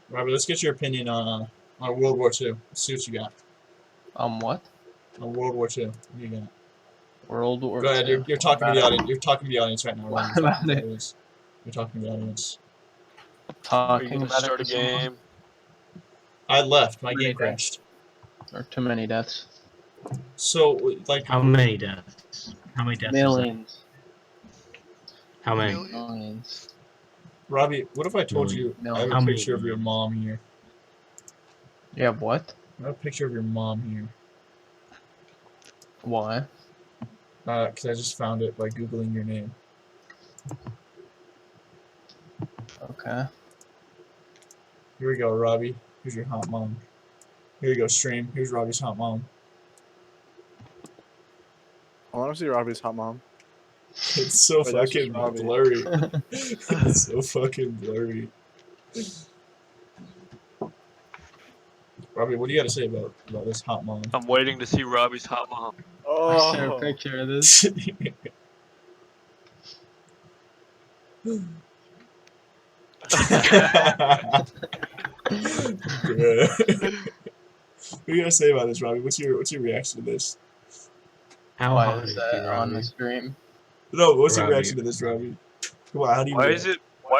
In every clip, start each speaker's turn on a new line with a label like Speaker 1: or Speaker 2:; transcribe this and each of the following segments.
Speaker 1: Robert, let's get your opinion on World War II. Let's see what you got
Speaker 2: What?
Speaker 1: on World War II. What do you got?
Speaker 2: World War
Speaker 1: Go ahead.
Speaker 2: II.
Speaker 1: You're talking to the audience. You're talking to the audience right now. Right?
Speaker 2: What about it?
Speaker 1: You're talking to the audience.
Speaker 3: Are you
Speaker 2: Talking
Speaker 3: gonna
Speaker 2: about
Speaker 3: start a
Speaker 2: it to someone?
Speaker 3: game?
Speaker 1: I left. My
Speaker 2: Too many
Speaker 1: game crashed.
Speaker 2: Or too many deaths?
Speaker 1: So, like,
Speaker 4: How many deaths? How many deaths is that?
Speaker 2: Millions.
Speaker 4: How many?
Speaker 2: Millions.
Speaker 1: Robbie, what if I told you I have
Speaker 2: Millions.
Speaker 1: a
Speaker 4: How many
Speaker 1: picture of your mom here?
Speaker 2: You have what?
Speaker 1: I have a picture of your mom here.
Speaker 2: Why?
Speaker 1: Because I just found it by Googling your name.
Speaker 2: Okay.
Speaker 1: Here we go, Robbie. Here's your hot mom. Here you go, stream. Here's Robbie's hot mom.
Speaker 5: I want to see Robbie's hot mom.
Speaker 1: It's so
Speaker 5: Wait, that's
Speaker 1: fucking
Speaker 5: just Robbie.
Speaker 1: blurry. It's so fucking blurry. Robbie, what do you got to say about this hot mom?
Speaker 3: I'm waiting to see Robbie's hot mom.
Speaker 2: I sent a
Speaker 5: Oh,
Speaker 2: picture of this.
Speaker 1: What do you gotta say about this, Robbie? What's your reaction to this?
Speaker 4: How
Speaker 2: Why
Speaker 4: hot
Speaker 2: is
Speaker 4: is
Speaker 2: that
Speaker 4: she,
Speaker 2: on the
Speaker 4: Robbie?
Speaker 2: stream?
Speaker 1: No, what's your
Speaker 4: Robbie.
Speaker 1: reaction to this, Robbie? Come on, how do you
Speaker 3: Why
Speaker 1: react?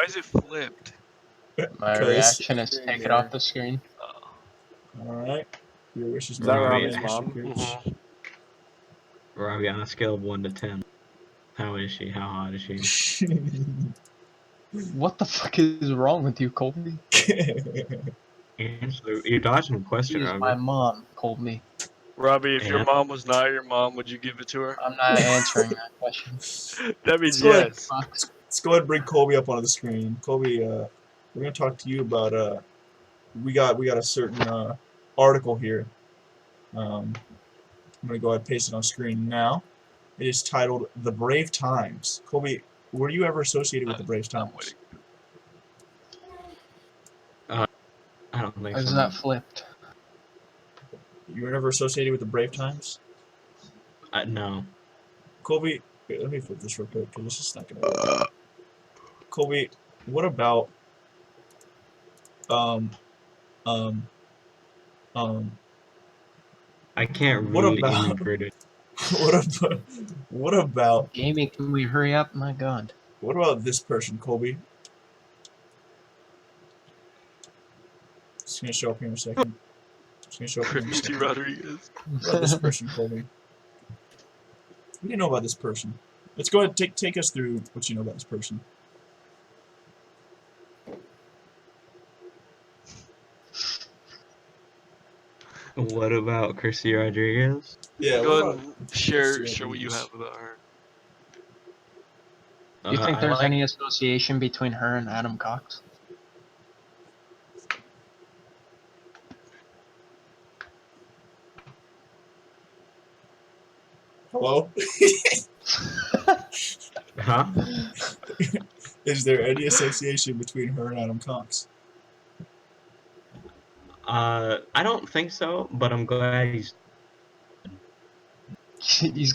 Speaker 3: is it flipped?
Speaker 2: My
Speaker 1: 'Cause-
Speaker 2: reaction is take it off the screen.
Speaker 1: Alright. Your wish is
Speaker 5: is that
Speaker 4: Robbie,
Speaker 5: Robbie's
Speaker 4: I
Speaker 5: mom?
Speaker 3: Mhm.
Speaker 4: Robbie, on a scale of 1 to 10, how is she? How hot is she?
Speaker 2: What the fuck is wrong with you, Colby?
Speaker 4: Answer. You're dodging the
Speaker 2: She
Speaker 4: question,
Speaker 2: is my
Speaker 4: Robbie.
Speaker 2: mom, Colby.
Speaker 3: Robbie, if your
Speaker 4: And-
Speaker 3: mom was not your mom, would you give it to her?
Speaker 2: I'm not answering that question.
Speaker 3: That means
Speaker 1: Go ahead.
Speaker 3: yes.
Speaker 2: Fuck.
Speaker 1: Let's go ahead and bring Colby up onto the screen. Colby, we're gonna talk to you about we got a certain article here. I'm gonna go ahead and paste it on screen now. It is titled "The Brave Times." Colby, were you ever associated with the Brave
Speaker 3: I'm
Speaker 1: Times?
Speaker 3: waiting.
Speaker 4: I don't think
Speaker 2: Is
Speaker 4: so.
Speaker 2: that flipped?
Speaker 1: You were never associated with the Brave Times?
Speaker 4: No.
Speaker 1: Colby, wait, let me flip this real quick because this is not gonna work. Colby, what about um
Speaker 4: I can't
Speaker 1: What
Speaker 4: read
Speaker 1: about-
Speaker 4: any British.
Speaker 1: what about
Speaker 2: Jamie, can we hurry up? My god.
Speaker 1: what about this person, Colby? It's gonna show up here in a second. It's gonna show up here in a
Speaker 3: Christy
Speaker 1: second.
Speaker 3: Rodriguez.
Speaker 1: What about this person, Colby? What do you know about this person? Let's go ahead and take us through what you know about this person.
Speaker 4: What about Christy Rodriguez?
Speaker 1: Yeah,
Speaker 3: Go
Speaker 1: what
Speaker 3: ahead
Speaker 1: about
Speaker 3: and share
Speaker 1: Christy
Speaker 3: what you
Speaker 1: Rodriguez?
Speaker 3: have about her.
Speaker 2: Do you think
Speaker 4: I
Speaker 2: there's
Speaker 4: like-
Speaker 2: any association between her and Adam Cox?
Speaker 1: Hello?
Speaker 4: Huh?
Speaker 1: Is there any association between her and Adam Cox?
Speaker 4: I don't think so, but I'm glad he's.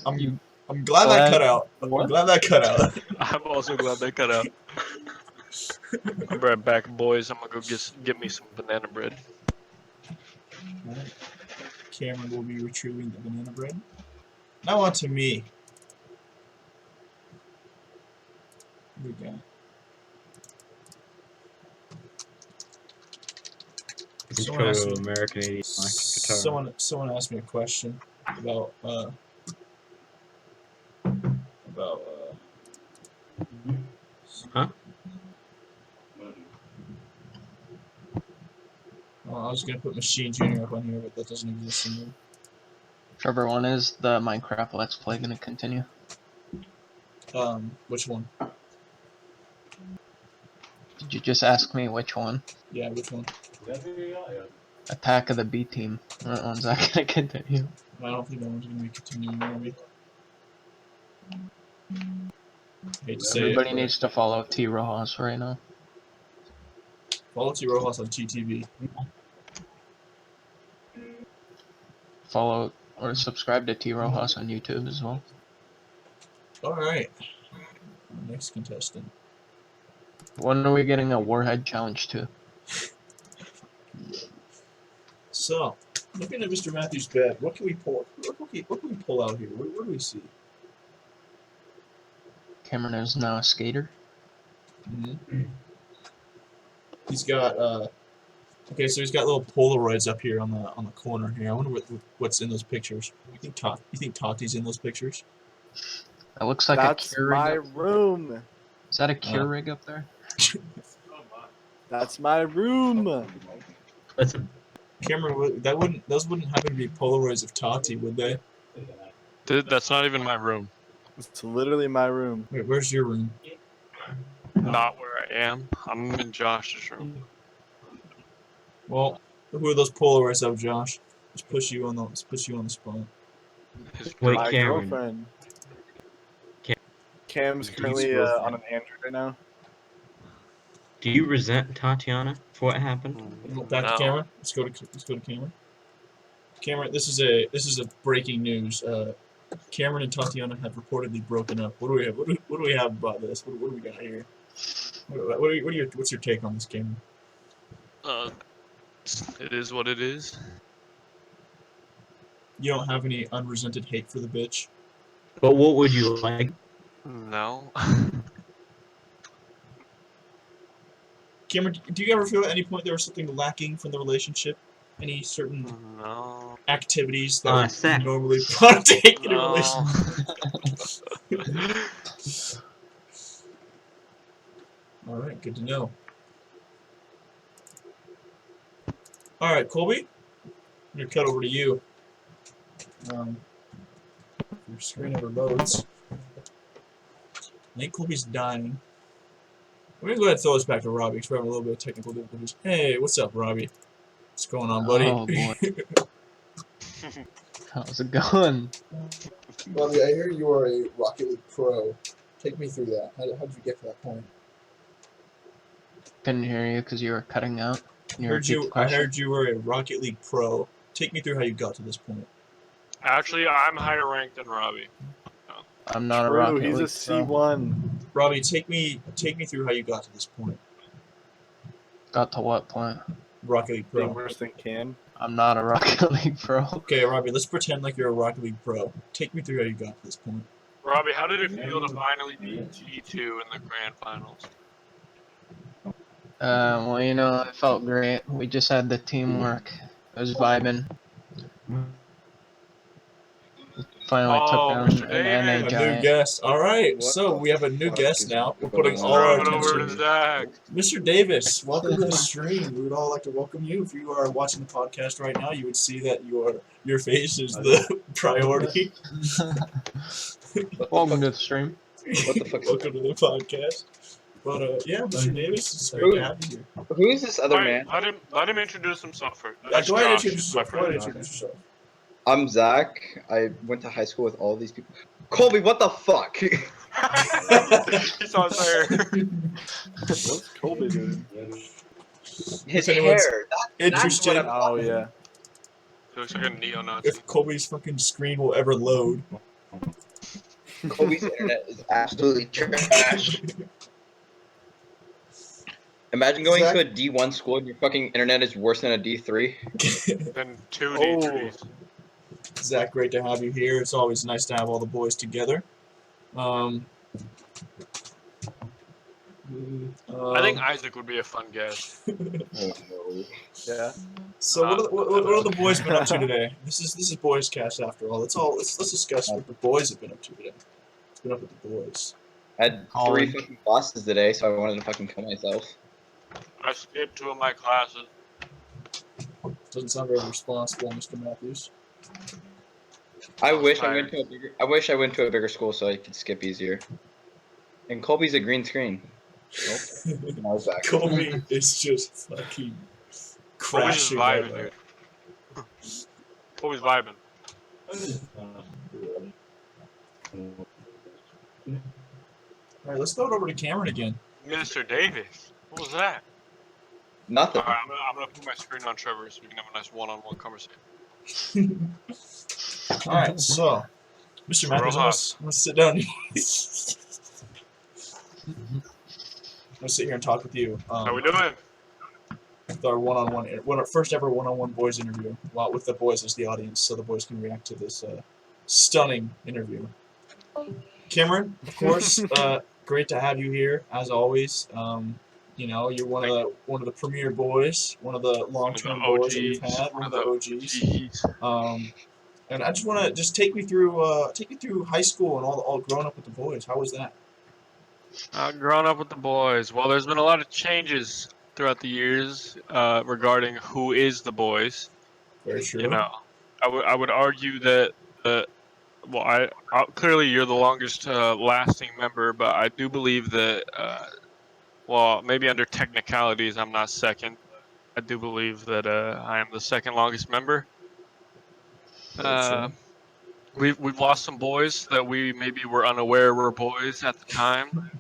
Speaker 1: I'm glad that cut out. I'm
Speaker 2: What?
Speaker 1: glad that cut out.
Speaker 3: I'm also glad they cut out. I'll be right back, boys. I'm gonna go get me some banana bread.
Speaker 1: Cameron will be retrieving the banana bread. Now on to me. Here we go. Someone asked
Speaker 4: Control
Speaker 1: me-
Speaker 4: American Indian electric guitar.
Speaker 1: Someone asked me a question about
Speaker 4: Huh?
Speaker 1: well, I was gonna put Machine Junior up on here, but that doesn't exist anymore.
Speaker 2: Trevor, when is the Minecraft Let's Play gonna continue?
Speaker 1: Which one?
Speaker 2: Did you just ask me which one?
Speaker 1: Yeah, which one?
Speaker 2: Attack of the B Team. When's that gonna continue?
Speaker 1: I don't think that one's gonna be continuing. Maybe. Hate to say
Speaker 2: Everybody
Speaker 1: it,
Speaker 2: needs to follow T Rojas right now.
Speaker 1: follow T Rojas on TTV.
Speaker 2: Follow or subscribe to T Rojas on YouTube as well.
Speaker 1: All right. Next contestant.
Speaker 2: When are we getting a Warhead challenge too?
Speaker 1: So, looking at Mr. Matthews' bed, what can we pull? What can we pull out here? What do we see?
Speaker 2: Cameron is now a skater.
Speaker 1: He's got okay, so he's got little Polaroids up here on the corner here. I wonder what's in those pictures. You think Tati's in those pictures?
Speaker 2: That looks like
Speaker 5: That's
Speaker 2: a cure rig.
Speaker 5: my
Speaker 2: Up.
Speaker 5: room.
Speaker 2: Is that a cure rig up there?
Speaker 5: That's my room.
Speaker 4: Listen,
Speaker 1: Cameron, those wouldn't happen to be Polaroids of Tati, would they?
Speaker 3: Dude, that's not even my room.
Speaker 5: It's literally my room.
Speaker 1: Wait, where's your room?
Speaker 3: Not where I am. I'm in Josh's room.
Speaker 1: Well, who are those Polaroids of, Josh? Let's put you on the spot.
Speaker 3: His
Speaker 4: Wait,
Speaker 5: My
Speaker 4: Cameron.
Speaker 5: girlfriend.
Speaker 4: Cam-
Speaker 5: Cam's
Speaker 1: He's
Speaker 5: currently
Speaker 1: girlfriend.
Speaker 5: on an Android right now.
Speaker 4: do you resent Tatiana for what happened?
Speaker 1: Back to Cameron. Let's go to Cameron. Cameron, this is a breaking news. Cameron and Tatiana have reportedly broken up. What do we have? What do we have about this? What do we got here? What's your take on this, Cameron?
Speaker 3: It is what it is.
Speaker 1: You don't have any unresented hate for the bitch?
Speaker 4: But what would you like?
Speaker 3: No.
Speaker 1: Cameron, do you ever feel at any point there was something lacking from the relationship? Any certain
Speaker 3: No.
Speaker 1: activities that
Speaker 4: Sex.
Speaker 1: you normally partake in a
Speaker 3: No.
Speaker 1: relationship? All right, good to know. All right, Colby, I'm gonna cut over to you. Your screen ever loads. I think Colby's dying. We're gonna go ahead and throw this back to Robbie because we're having a little bit of technical difficulties. Hey, what's up, Robbie? What's going on, buddy?
Speaker 2: Oh boy. How's it going?
Speaker 1: Robbie, I hear you are a Rocket League pro. Take me through that. How did you get to that point?
Speaker 2: Couldn't hear you because you were cutting out. Can
Speaker 1: I
Speaker 2: repeat the
Speaker 1: I
Speaker 2: question?
Speaker 1: heard you were a Rocket League pro. Take me through how you got to this point.
Speaker 3: Actually, I'm higher ranked than Robbie.
Speaker 2: I'm not a
Speaker 5: True,
Speaker 2: Rocket
Speaker 5: he's
Speaker 2: League
Speaker 5: a
Speaker 2: pro.
Speaker 5: C1.
Speaker 1: Robbie, take me through how you got to this point.
Speaker 2: Got to what point?
Speaker 1: Rocket League
Speaker 5: Being
Speaker 1: pro.
Speaker 5: worse than Cam.
Speaker 2: I'm not a Rocket League pro.
Speaker 1: Okay, Robbie, let's pretend like you're a Rocket League pro. Take me through how you got to this point.
Speaker 3: Robbie, how did it feel to finally beat G2 in the grand finals?
Speaker 2: Well, you know, it felt great. We just had the teamwork. It was vibing. Finally took
Speaker 3: Oh,
Speaker 2: down
Speaker 3: Mr.
Speaker 2: an NA
Speaker 3: Davis.
Speaker 1: A new
Speaker 2: giant.
Speaker 1: guest. All right,
Speaker 6: What
Speaker 1: so
Speaker 6: the
Speaker 1: we have a new
Speaker 6: fuck
Speaker 1: guest
Speaker 6: is
Speaker 1: now. We're
Speaker 6: going
Speaker 1: putting
Speaker 6: on?
Speaker 1: all our
Speaker 3: Throw it over
Speaker 1: attention.
Speaker 3: to Zach.
Speaker 1: Mr. Davis, welcome to the stream. We would all like to welcome you. If you are watching the podcast right now, you would see that your face is the priority.
Speaker 2: Welcome to the stream.
Speaker 6: What the fuck's
Speaker 1: Welcome to the podcast. But yeah, Mr. Davis, it's great to have you here.
Speaker 6: Who is this other
Speaker 3: Wait,
Speaker 6: man?
Speaker 3: let him introduce himself first.
Speaker 1: Go
Speaker 3: That's
Speaker 1: ahead and
Speaker 3: Josh,
Speaker 1: introduce
Speaker 3: my
Speaker 1: yourself. Go ahead and
Speaker 3: friend.
Speaker 1: introduce yourself.
Speaker 6: I'm Zach. I went to high school with all these people. Colby, what the fuck?
Speaker 3: He's on there.
Speaker 5: What's Colby doing?
Speaker 6: His
Speaker 1: If anyone's
Speaker 6: hair.
Speaker 1: Interested
Speaker 6: what
Speaker 5: Oh, yeah.
Speaker 3: He looks like a neo-Nazi.
Speaker 1: if Colby's fucking screen will ever load.
Speaker 6: Colby's internet is absolutely trash. Imagine going
Speaker 1: Zach-
Speaker 6: to a D1 school and your fucking internet is worse than a D3.
Speaker 3: Then two
Speaker 5: Oh.
Speaker 3: D3s.
Speaker 1: Zach, great to have you here. It's always nice to have all the boys together.
Speaker 3: I think Isaac would be a fun guest.
Speaker 6: Oh, no.
Speaker 5: Yeah.
Speaker 1: So what are the boys been up to today? This is Boyscast after all. Let's discuss what the boys have been up to today. What's been up with the boys?
Speaker 6: I had 3
Speaker 2: College.
Speaker 6: fucking classes today, so I wanted to fucking kill myself.
Speaker 3: I skipped 2 of my classes.
Speaker 1: Doesn't sound very responsible, Mr. Matthews.
Speaker 6: I wish I
Speaker 3: tired.
Speaker 6: went to a bigger school so I could skip easier. And Colby's a green screen. Nope. I was back.
Speaker 1: Colby is just fucking
Speaker 3: Always
Speaker 1: crashing right
Speaker 3: vibing,
Speaker 1: now.
Speaker 3: dude. Always vibing.
Speaker 1: Alright, let's throw it over to Cameron again.
Speaker 3: Mr. Davis. What was that?
Speaker 6: Nothing.
Speaker 3: Alright, I'm gonna put my screen on Trevor so we can have a nice one-on-one conversation.
Speaker 1: Alright, so Mr. Matthews, I'm gonna sit down here. I'm gonna sit here and talk with you.
Speaker 3: How we doing?
Speaker 1: with our one-on-one, first ever one-on-one boys interview, with the boys as the audience, so the boys can react to this stunning interview. Cameron, of course, great to have you here as always. You know, you're one of the premier boys, one of the long-term boys that we've had, one of the OGs. And I just want to take me through high school and all growing up with the boys. How was that?
Speaker 3: Growing up with the boys. Well, there's been a lot of changes throughout the years regarding who is the boys.
Speaker 1: Very true.
Speaker 3: You know, I would argue that well, clearly you're the longest lasting member, but I do believe that well, maybe under technicalities I'm not second. I do believe that I am the second longest member.
Speaker 1: Very true.
Speaker 3: We've lost some boys that we maybe were unaware were boys at the time.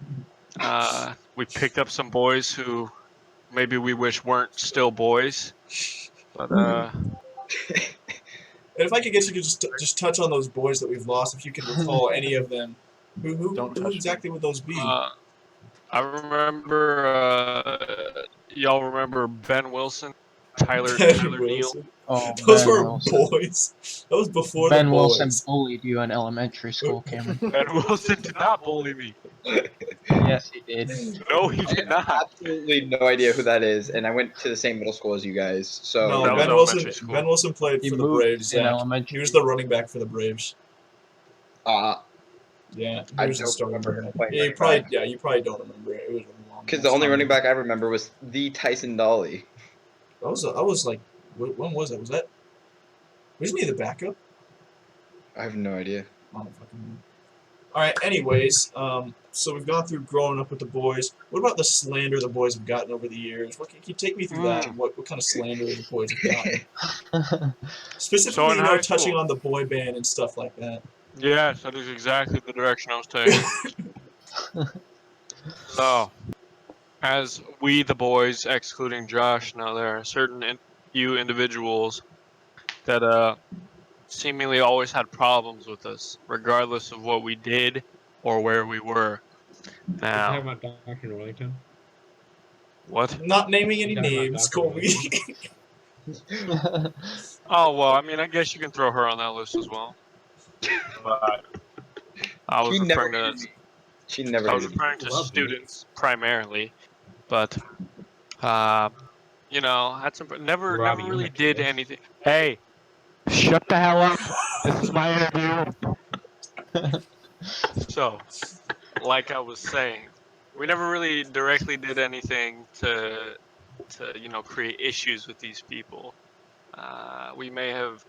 Speaker 3: We picked up some boys who maybe we wish weren't still boys. But
Speaker 1: And if I could get you to just touch on those boys that we've lost, if you can recall any of them, who exactly would those be?
Speaker 3: I remember y'all remember Ben Wilson, Tyler Neal.
Speaker 1: Wilson.
Speaker 2: Oh,
Speaker 1: Those
Speaker 2: Ben
Speaker 1: were
Speaker 2: Wilson.
Speaker 1: boys. That was before
Speaker 2: Ben
Speaker 1: the
Speaker 2: Wilson
Speaker 1: boys.
Speaker 2: bullied you in elementary school, Cameron.
Speaker 3: Ben Wilson did not bully me.
Speaker 2: Yes, he did.
Speaker 3: No, he did not.
Speaker 6: Absolutely no idea who that is, and I went to the same middle school as you guys. So
Speaker 1: No,
Speaker 3: That was
Speaker 1: Ben Wilson.
Speaker 3: elementary school.
Speaker 1: Ben Wilson played
Speaker 2: He
Speaker 1: for the
Speaker 2: moved
Speaker 1: Braves.
Speaker 2: in
Speaker 1: Zach.
Speaker 2: elementary.
Speaker 1: He was the running back for the Braves.
Speaker 6: I
Speaker 1: Yeah, he was the
Speaker 6: don't
Speaker 1: starting
Speaker 6: remember
Speaker 1: running
Speaker 6: him
Speaker 1: back.
Speaker 6: playing
Speaker 1: Yeah, you
Speaker 6: running
Speaker 1: probably
Speaker 6: back.
Speaker 1: you probably don't remember it. It was a long.
Speaker 6: because the only running back I remember was the Tyson Dolly.
Speaker 1: I was like, when was that? Wasn't he the backup?
Speaker 6: I have no idea.
Speaker 1: I don't fucking know. All right. Anyways, so we've gone through growing up with the boys. What about the slander the boys have gotten over the years? Can you take me through that? And what kind of slander the boys have gotten? Specifically,
Speaker 3: So in high
Speaker 1: touching
Speaker 3: school-
Speaker 1: on the boy band and stuff like that.
Speaker 3: Yes, that is exactly the direction I was taking. So, as we the boys, excluding Josh, now there are certain few individuals that seemingly always had problems with us, regardless of what we did or where we were.
Speaker 4: You
Speaker 3: Now,
Speaker 4: talking about Dr. Norlington?
Speaker 3: what?
Speaker 1: Not naming any
Speaker 4: You talking about
Speaker 1: names,
Speaker 4: Dr.
Speaker 1: Colby.
Speaker 3: Oh well, I mean, I guess you can throw her on that list as well. But I was
Speaker 6: She never
Speaker 3: referring
Speaker 6: hated
Speaker 3: to
Speaker 6: me. She never
Speaker 3: I was
Speaker 6: hated me.
Speaker 3: referring to
Speaker 4: Love me.
Speaker 3: students primarily, but you know, had some never
Speaker 4: Robbie, you
Speaker 3: really
Speaker 4: have
Speaker 3: did
Speaker 4: kids.
Speaker 3: anything. Hey, shut the hell up! This is my interview. So, like I was saying, we never really directly did anything to create issues with these people. We may have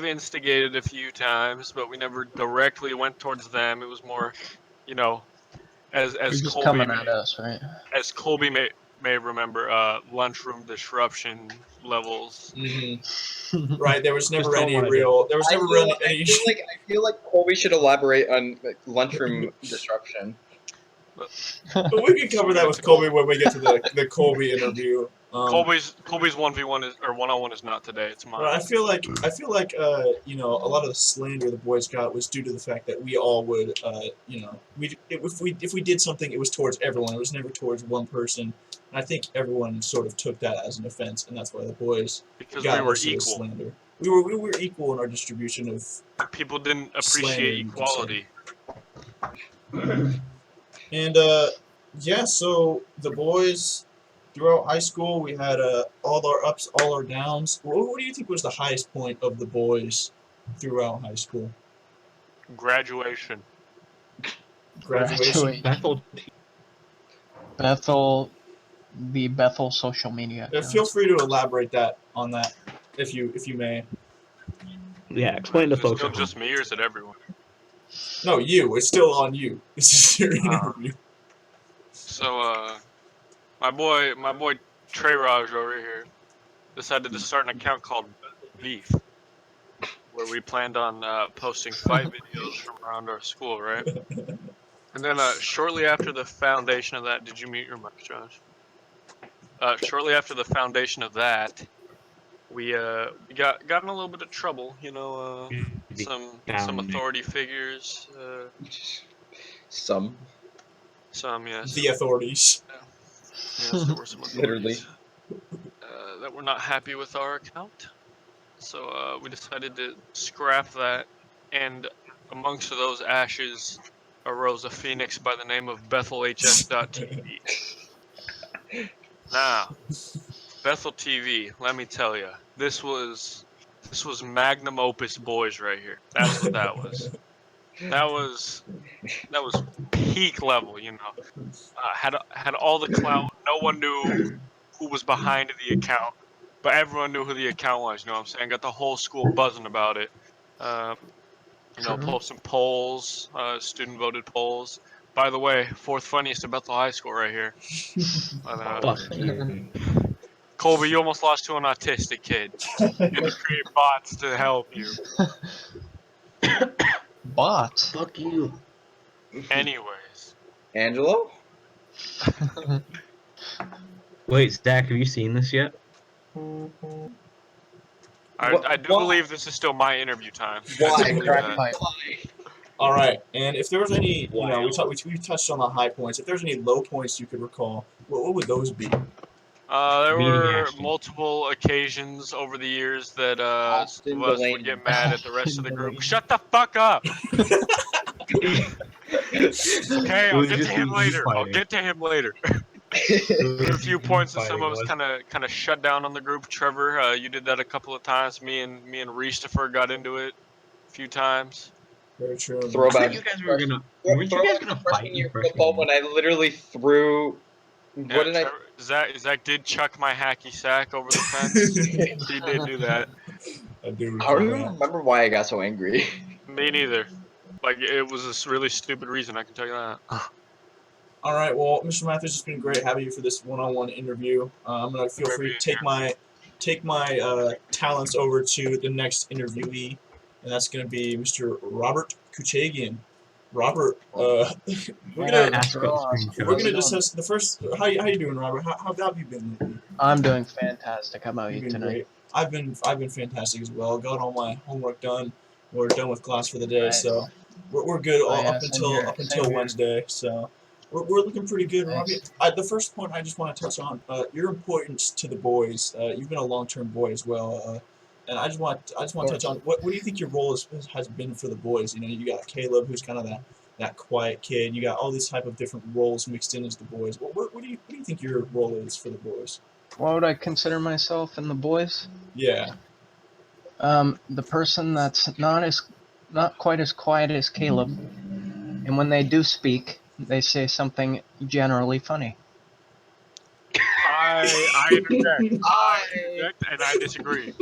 Speaker 3: instigated a few times, but we never directly went towards them. It was more, you know, as
Speaker 2: You're just
Speaker 3: Colby
Speaker 2: coming
Speaker 3: may,
Speaker 2: at us, right?
Speaker 3: as Colby may remember, lunchroom disruption levels.
Speaker 1: Mm-hmm. Right. There was never
Speaker 4: Just
Speaker 1: any
Speaker 4: don't wanna
Speaker 1: real. There was
Speaker 6: I
Speaker 1: never
Speaker 6: feel,
Speaker 1: really
Speaker 6: I
Speaker 1: any.
Speaker 6: feel like Colby should elaborate on lunchroom disruption.
Speaker 1: But we can cover that with Colby when we get to the Colby interview.
Speaker 3: Colby's 1v1 is or 1-on-1 is not today. It's mine.
Speaker 1: But I feel like you know, a lot of the slander the boys got was due to the fact that we all would you know, if we did something, it was towards everyone. It was never towards one person. And I think everyone sort of took that as an offense, and that's why the boys
Speaker 3: Because
Speaker 1: got
Speaker 3: we were
Speaker 1: most of the
Speaker 3: equal.
Speaker 1: slander. We were equal in our distribution of.
Speaker 3: People didn't appreciate
Speaker 1: Slander, you could say.
Speaker 3: equality.
Speaker 1: And yeah, so the boys throughout high school, we had all our ups, all our downs. What do you think was the highest point of the boys throughout high school?
Speaker 3: Graduation.
Speaker 1: Graduation.
Speaker 4: Bethel.
Speaker 2: Bethel, the Bethel social media.
Speaker 1: Feel
Speaker 2: accounts.
Speaker 1: free to elaborate on that, if you may.
Speaker 4: Yeah, explain to
Speaker 3: Is it
Speaker 4: folks.
Speaker 3: still
Speaker 4: at
Speaker 3: just
Speaker 4: home.
Speaker 3: me or is it everyone?
Speaker 1: No, you. It's still on you. This is your interview.
Speaker 3: So my boy Trey Raj over here decided to start an account called Beef, where we planned on posting fight videos from around our school, right? And then shortly after the foundation of that, did you mute your mic, Josh? Shortly after the foundation of that, we got in a little bit of trouble, you know, some authority figures,
Speaker 6: Some.
Speaker 3: yes.
Speaker 1: The authorities.
Speaker 3: Yes, there were some authorities.
Speaker 6: Literally.
Speaker 3: that were not happy with our account. So we decided to scrap that, and amongst those ashes arose a phoenix by the name of BethelHS.TV. Now, Bethel TV, let me tell you, this was magnum opus boys right here. That's what that was. That was peak level, you know. Had all the clout. No one knew who was behind the account, but everyone knew who the account was. You know what I'm saying? Got the whole school buzzing about it. You know,
Speaker 2: True.
Speaker 3: posting polls, student voted polls. By the way, fourth funniest at Bethel High School right here. But,
Speaker 4: Fuck you.
Speaker 3: Colby, you almost lost to an autistic kid. You had to create bots to help you.
Speaker 2: Bots.
Speaker 4: Fuck you.
Speaker 3: Anyways,
Speaker 6: Angelo?
Speaker 4: Wait, Zach, have you seen this yet?
Speaker 3: I do
Speaker 6: Why?
Speaker 3: believe this is still my interview time.
Speaker 6: Why?
Speaker 3: I do believe
Speaker 2: Crack
Speaker 3: that.
Speaker 2: pipe.
Speaker 1: All right, and if there was any, you know,
Speaker 4: Wild.
Speaker 1: we touched on the high points. If there's any low points you could recall, what would those be?
Speaker 3: There
Speaker 4: Meeting
Speaker 3: were
Speaker 4: Ashton.
Speaker 3: multiple occasions over the years that
Speaker 6: Austin
Speaker 3: some of us
Speaker 6: Delaney.
Speaker 3: would get mad at the rest of the group.
Speaker 4: Delaney.
Speaker 3: Shut the fuck up! Okay,
Speaker 4: It
Speaker 3: I'll
Speaker 4: was
Speaker 3: get to
Speaker 4: just
Speaker 3: him
Speaker 4: you
Speaker 3: later. I'll
Speaker 4: fighting.
Speaker 3: get to him later.
Speaker 4: It
Speaker 3: There were a
Speaker 4: was
Speaker 3: few
Speaker 4: you
Speaker 3: points that some
Speaker 4: fighting,
Speaker 3: of us
Speaker 4: wasn't
Speaker 3: kind of shut down on the group. Trevor, you did that a couple of times. Me and Reestifer got into it a few times.
Speaker 1: Very true.
Speaker 6: Throwback.
Speaker 4: You guys were gonna. Weren't you guys gonna fight
Speaker 6: freshman
Speaker 4: in
Speaker 6: year
Speaker 4: freshman
Speaker 6: football
Speaker 4: year?
Speaker 6: when I literally threw.
Speaker 3: Yeah,
Speaker 6: What did
Speaker 3: Trevor, Zach did chuck my hacky sack over the fence. He did do that.
Speaker 1: I do
Speaker 6: I don't
Speaker 1: recall
Speaker 6: even
Speaker 1: that.
Speaker 6: remember why I got so angry.
Speaker 3: Me neither. Like, it was a really stupid reason, I can tell you that.
Speaker 1: All right, well, Mr. Matthews, it's been great having you for this one-on-one interview. I'm gonna feel
Speaker 3: Great
Speaker 1: free to
Speaker 3: being
Speaker 1: take my talents over to the next interviewee, and that's gonna be Mr. Robert Kuchagian. Robert, we're
Speaker 2: Yeah,
Speaker 1: gonna
Speaker 4: Ask
Speaker 2: Mr.
Speaker 4: about
Speaker 2: Ross.
Speaker 4: screenshot.
Speaker 1: we're gonna
Speaker 2: How's it going?
Speaker 1: discuss the first. How you doing, Robert? How have you been lately?
Speaker 2: I'm doing fantastic. How about you
Speaker 1: You've been
Speaker 2: tonight?
Speaker 1: great. I've been fantastic as well. Got all my homework done. We're done with class for the day,
Speaker 2: Nice.
Speaker 1: so we're good
Speaker 2: Oh, yeah,
Speaker 1: up
Speaker 2: same
Speaker 1: until
Speaker 2: here, same here.
Speaker 1: Wednesday. So we're looking pretty good, Robbie.
Speaker 2: Nice.
Speaker 1: The first point I just want to touch on your importance to the boys. You've been a long-term boy as well, and I just want to touch on what do you think your role has been for the boys? You know, you got Caleb, who's kind of that quiet kid. You got all these type of different roles mixed in as the boys. What do you think your role is for the boys?
Speaker 2: What would I consider myself in the boys?
Speaker 1: Yeah.
Speaker 2: The person that's not quite as quiet as Caleb, and when they do speak, they say something generally funny.
Speaker 3: I interject. I interject, and I disagree.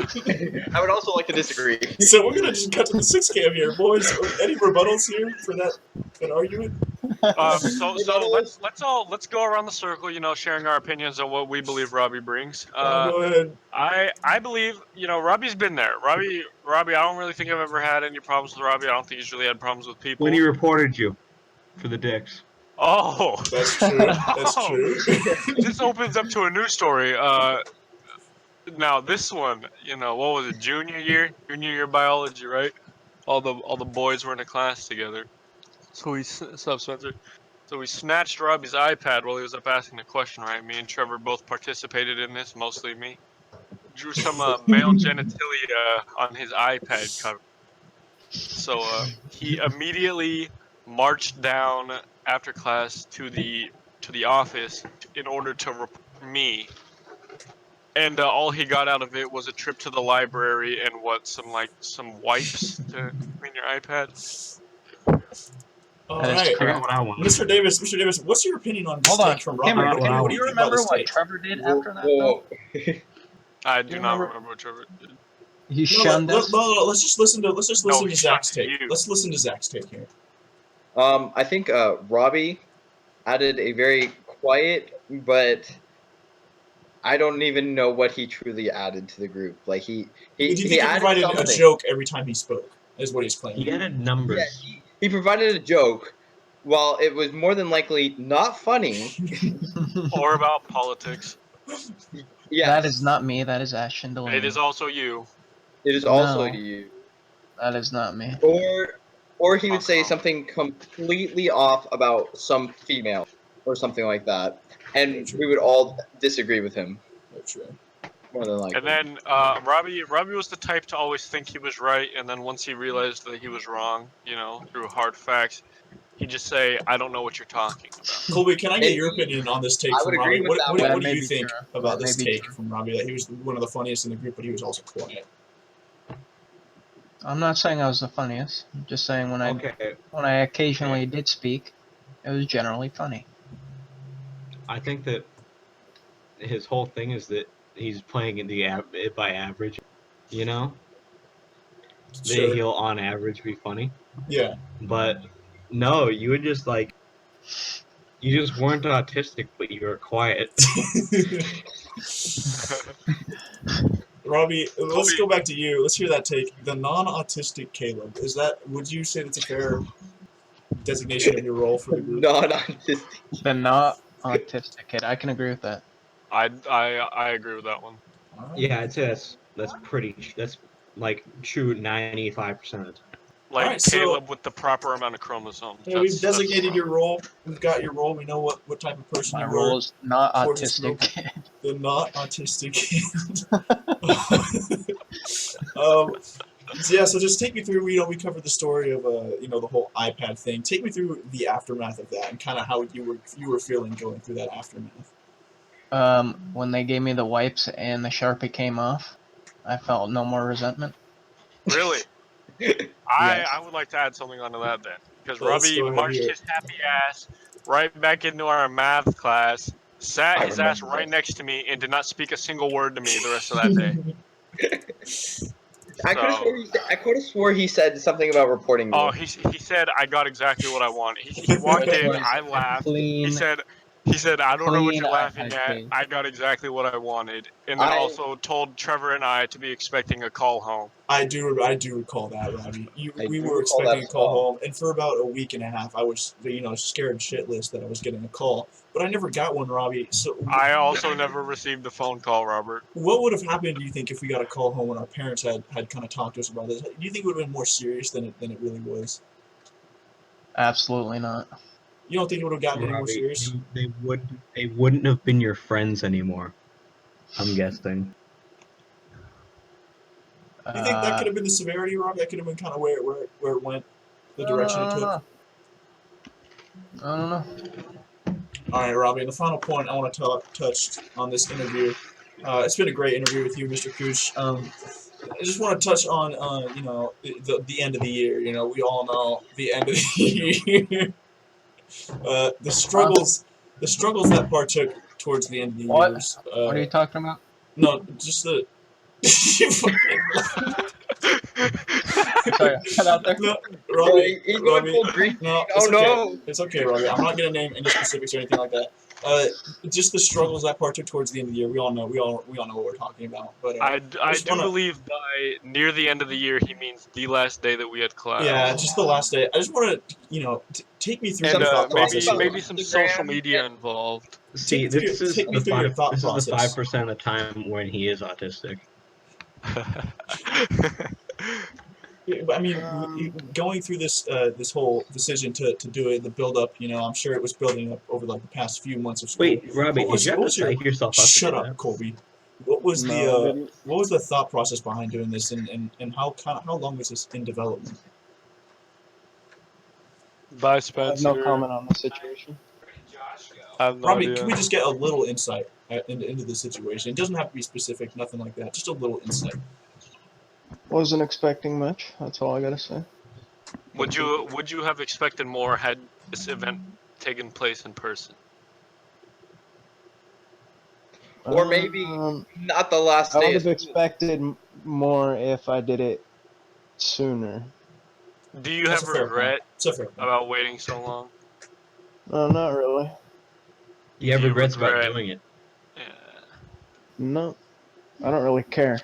Speaker 6: I would also like to disagree.
Speaker 1: So we're gonna just cut to the 6 cam here, boys. Any rebuttals here for that argument?
Speaker 3: So let's go around the circle, you know, sharing our opinions on what we believe Robbie brings.
Speaker 1: Go ahead.
Speaker 3: I believe, you know, Robbie's been there. Robbie, I don't really think I've ever had any problems with Robbie. I don't think he's really had problems with people.
Speaker 4: When he reported you for the dicks.
Speaker 3: Oh,
Speaker 1: That's true. That's
Speaker 3: Oh.
Speaker 1: true.
Speaker 3: This opens up to a new story. Now this one, you know, what was it? Junior year biology, right? All the boys were in a class together. So Spencer. So we snatched Robbie's iPad while he was up asking the question, right? Me and Trevor both participated in this, mostly me. Drew some male genitalia on his iPad cover. So he immediately marched down after class to the office in order to report me. And all he got out of it was a trip to the library and some wipes to clean your iPad.
Speaker 1: All
Speaker 2: That is
Speaker 1: right,
Speaker 4: I got what I want.
Speaker 1: Mr. Davis. what's your opinion on this
Speaker 2: Hold on,
Speaker 1: take from
Speaker 2: Cameron,
Speaker 1: Robert?
Speaker 4: Cameron,
Speaker 2: do you
Speaker 1: think about
Speaker 2: remember
Speaker 1: this
Speaker 2: what
Speaker 1: take?
Speaker 2: Trevor did after that, though?
Speaker 3: I
Speaker 2: Do
Speaker 3: do
Speaker 2: you
Speaker 3: not
Speaker 2: remember-
Speaker 3: remember what Trevor did.
Speaker 2: He shunned us.
Speaker 1: No, let's just listen to
Speaker 3: he
Speaker 1: Zach's
Speaker 3: shunned
Speaker 1: take.
Speaker 3: you.
Speaker 1: Let's listen to Zach's take here.
Speaker 6: I think Robbie added a very quiet, but I don't even know what he truly added to the group. Like
Speaker 1: Do you
Speaker 6: he
Speaker 1: think he
Speaker 6: added
Speaker 1: provided
Speaker 6: something.
Speaker 1: a joke every time he spoke? Is what he's claiming.
Speaker 4: He added numbers.
Speaker 6: Yeah, he provided a joke, while it was more than likely not funny.
Speaker 3: Or about politics.
Speaker 6: Yes,
Speaker 2: That is not me. That is Ashton Delaney.
Speaker 3: It is also you.
Speaker 6: It is also
Speaker 2: No.
Speaker 6: you.
Speaker 2: That is not me.
Speaker 6: Or he would say
Speaker 3: Uh-huh.
Speaker 6: something completely off about some female or something like that, and we would all disagree with him.
Speaker 1: true.
Speaker 6: More than likely.
Speaker 3: And then Robbie was the type to always think he was right, and then once he realized that he was wrong, through hard facts, he'd just say, "I don't know what you're talking about."
Speaker 1: Colby, can I get your
Speaker 6: Maybe-
Speaker 1: opinion on this take
Speaker 6: I
Speaker 1: from
Speaker 6: would agree
Speaker 1: Robbie?
Speaker 6: with that
Speaker 2: one.
Speaker 1: What do
Speaker 2: That
Speaker 1: you
Speaker 2: may be
Speaker 1: think
Speaker 2: true.
Speaker 1: about
Speaker 2: That
Speaker 1: this
Speaker 2: may be
Speaker 1: take
Speaker 2: true.
Speaker 1: from Robbie? That he was one of the funniest in the group, but he was also quiet.
Speaker 2: I'm not saying I was the funniest. I'm just saying when
Speaker 4: Okay,
Speaker 2: I occasionally did speak, it was generally funny.
Speaker 4: I think that his whole thing is that he's playing in it by average. You know, that
Speaker 1: Sure.
Speaker 4: he'll on average be funny.
Speaker 1: Yeah.
Speaker 4: But no, you would just you just weren't autistic, but you were quiet.
Speaker 1: Robbie, let's
Speaker 3: Colby-
Speaker 1: go back to you. Let's hear that take. The non-autistic Caleb. Would you say that's a fair designation of your role for the group?
Speaker 6: Non-autistic.
Speaker 2: The not autistic kid. I can agree with that.
Speaker 3: I agree with that one.
Speaker 1: Alright.
Speaker 4: Yeah, I'd say that's like true 95% of the time.
Speaker 3: Like
Speaker 1: Alright, so-
Speaker 3: Caleb with the proper amount of chromosomes.
Speaker 1: Yeah, we've
Speaker 3: That's
Speaker 1: designated
Speaker 3: wrong.
Speaker 1: your role. We've got your role. We know what type of person
Speaker 2: My
Speaker 1: you
Speaker 2: role
Speaker 1: were.
Speaker 2: is not
Speaker 1: for this
Speaker 2: autistic
Speaker 1: group.
Speaker 2: kid.
Speaker 1: The not autistic kid. Yeah, so just take me through. We covered the story of the whole iPad thing. Take me through the aftermath of that and kind of how you were feeling going through that aftermath.
Speaker 2: When they gave me the wipes and the Sharpie came off, I felt no more resentment.
Speaker 3: Really?
Speaker 2: Yes.
Speaker 3: I would like to add something onto that then, because
Speaker 1: Let's
Speaker 3: Robbie
Speaker 1: go ahead
Speaker 3: marched
Speaker 1: here.
Speaker 3: his happy ass right back into our math class, sat
Speaker 6: I
Speaker 3: his ass
Speaker 6: remember
Speaker 3: right
Speaker 6: this.
Speaker 3: next to me, and did not speak a single word to me the rest of that day.
Speaker 6: I could have swore he said something about reporting me.
Speaker 3: Oh, he said I got exactly what I wanted. He walked
Speaker 2: Which
Speaker 3: in,
Speaker 2: was
Speaker 3: I laughed.
Speaker 2: clean.
Speaker 3: He said I don't know what
Speaker 2: clean
Speaker 3: you're laughing
Speaker 2: iPad
Speaker 3: at.
Speaker 2: case.
Speaker 3: I got exactly what I wanted, and then
Speaker 6: I-
Speaker 3: also told Trevor and I to be expecting a call home.
Speaker 1: I do recall that, Robbie.
Speaker 6: I
Speaker 1: We
Speaker 6: do
Speaker 1: were
Speaker 6: recall
Speaker 1: expecting
Speaker 6: that
Speaker 1: a call
Speaker 6: as well.
Speaker 1: home, and for about a week and a half, I was scared shitless that I was getting a call, but I never got one, Robbie. So
Speaker 3: I also never received a phone call, Robert.
Speaker 1: what would have happened, do you think, if we got a call home when our parents had kind of talked to us about this? Do you think it would have been more serious than it really was?
Speaker 2: Absolutely not.
Speaker 1: You don't think it would have gotten any more
Speaker 4: Robbie,
Speaker 1: serious?
Speaker 4: they wouldn't have been your friends anymore. I'm guessing.
Speaker 1: Do you think that could have been the severity, Robbie? That could have been kind of where it went, the
Speaker 2: I
Speaker 1: direction it
Speaker 2: don't
Speaker 1: took?
Speaker 2: know. I don't know.
Speaker 1: All right, Robbie, and the final point I want to touch on this interview. It's been a great interview with you, Mr. Koosh. I just want to touch on, the end of the year. We all know the end of the year. The struggles that partook towards the end of the
Speaker 2: What?
Speaker 1: years.
Speaker 2: What are you talking about?
Speaker 1: No, just the.
Speaker 2: Sorry, cut out there.
Speaker 1: No,
Speaker 6: Oh,
Speaker 1: Robbie.
Speaker 6: he's going
Speaker 1: Robbie.
Speaker 6: full green.
Speaker 1: No,
Speaker 6: Oh
Speaker 1: it's okay.
Speaker 6: no.
Speaker 1: It's okay, Robbie. I'm not gonna name any specifics or anything like that. Just the struggles that partook towards the end of the year. We all know what we're talking about. But
Speaker 3: I
Speaker 1: just
Speaker 3: do
Speaker 1: wanna-
Speaker 3: believe by near the end of the year he means the last day that we had class.
Speaker 1: yeah, just the last day. I just want to take me through
Speaker 3: And
Speaker 1: your thought process.
Speaker 3: maybe some social media involved.
Speaker 4: See,
Speaker 1: Take me
Speaker 4: this
Speaker 1: through-
Speaker 4: is
Speaker 1: take me
Speaker 4: the
Speaker 1: through your
Speaker 4: five.
Speaker 1: thought
Speaker 4: This is the
Speaker 1: process.
Speaker 4: 5% of the time when he is autistic.
Speaker 1: I mean, going through this whole decision to do it, the build up. I'm sure it was building up over like the past few months of school.
Speaker 4: Wait, Robbie,
Speaker 1: What
Speaker 4: did you have to psych yourself up?
Speaker 1: Shut
Speaker 4: to do
Speaker 1: up,
Speaker 4: that?
Speaker 1: Colby. What was
Speaker 5: No, I
Speaker 1: the
Speaker 5: didn't.
Speaker 1: what was the thought process behind doing this, and how long was this in development?
Speaker 3: Bye,
Speaker 2: I have
Speaker 3: Spencer.
Speaker 2: no comment on the situation.
Speaker 3: I have no
Speaker 1: Robbie,
Speaker 3: idea.
Speaker 1: can we just get a little insight into the situation? It doesn't have to be specific, nothing like that. Just a little insight.
Speaker 2: Wasn't expecting much. That's all I gotta say.
Speaker 3: Would you have expected more had this event taken place in person?
Speaker 6: Or maybe not the last
Speaker 2: I
Speaker 6: day.
Speaker 2: would
Speaker 6: of
Speaker 2: have
Speaker 6: school.
Speaker 2: expected more if I did it sooner.
Speaker 3: Do you
Speaker 1: That's
Speaker 3: have
Speaker 1: a fair
Speaker 3: regret
Speaker 1: point. It's a fair point.
Speaker 3: about waiting so long?
Speaker 2: No, not really.
Speaker 4: You have
Speaker 3: Do you
Speaker 4: regrets about
Speaker 3: regret-
Speaker 4: doing it.
Speaker 3: Yeah.
Speaker 2: No, I don't really care.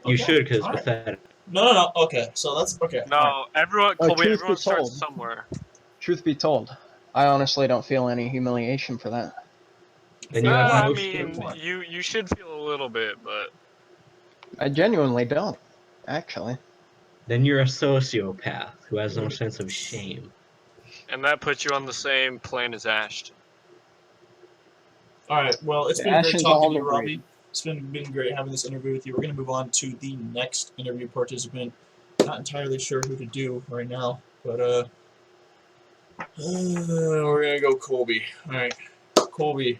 Speaker 4: You
Speaker 1: Okay,
Speaker 4: should, because it's
Speaker 1: alright.
Speaker 4: pathetic.
Speaker 1: No. Okay, so that's okay.
Speaker 3: No,
Speaker 1: alright.
Speaker 3: everyone,
Speaker 2: Oh,
Speaker 3: Colby,
Speaker 2: truth
Speaker 3: everyone
Speaker 2: be
Speaker 3: starts
Speaker 2: told.
Speaker 3: somewhere.
Speaker 2: Truth be told, I honestly don't feel any humiliation for that.
Speaker 4: Then you have
Speaker 3: I
Speaker 4: no
Speaker 3: mean,
Speaker 4: shame.
Speaker 3: you should feel a little bit, but
Speaker 2: I genuinely don't, actually.
Speaker 4: Then you're a sociopath who has no sense of shame.
Speaker 3: and that puts you on the same plane as Ashton.
Speaker 1: All right. Well, it's
Speaker 2: The
Speaker 1: been great
Speaker 2: ashes
Speaker 1: talking
Speaker 2: all
Speaker 1: to you,
Speaker 2: the
Speaker 1: Robbie.
Speaker 2: breed.
Speaker 1: It's been great having this interview with you. We're gonna move on to the next interview participant. Not entirely sure who to do right now, but we're gonna go Colby. All right, Colby.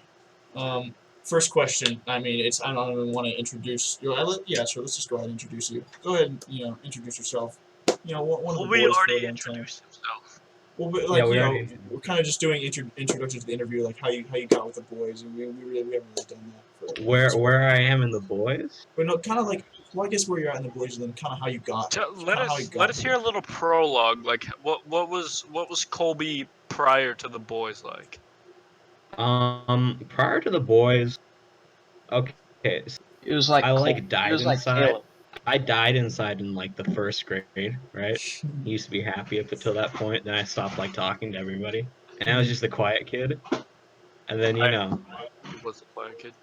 Speaker 1: First question. I mean, I don't even want to introduce you. Yeah, sure. Let's just go ahead and introduce you. Go ahead and introduce yourself. One of the
Speaker 3: We
Speaker 1: boys for a
Speaker 3: already
Speaker 1: long time.
Speaker 3: introduced himself.
Speaker 1: Well, but
Speaker 4: Yeah,
Speaker 1: like
Speaker 4: we already.
Speaker 1: we're kind of just doing introduction to the interview, like how you got with the boys, and we haven't really done that for.
Speaker 4: Where I am in the boys?
Speaker 1: But no, kind of like, well, I guess where you're at in the boys, and then kind of how you got.
Speaker 3: Let
Speaker 1: Kinda how you
Speaker 3: us
Speaker 1: got
Speaker 3: hear a little prologue. Like what was Colby prior to the boys like?
Speaker 4: Prior to the boys, okay, so
Speaker 2: He was like
Speaker 4: I
Speaker 2: He
Speaker 4: died
Speaker 2: was like
Speaker 4: inside.
Speaker 2: Caleb.
Speaker 4: I died inside in like the first grade, right? Used to be happy up until that point. Then I stopped like talking to everybody, and I was just the quiet kid. And then
Speaker 3: He was a quiet kid.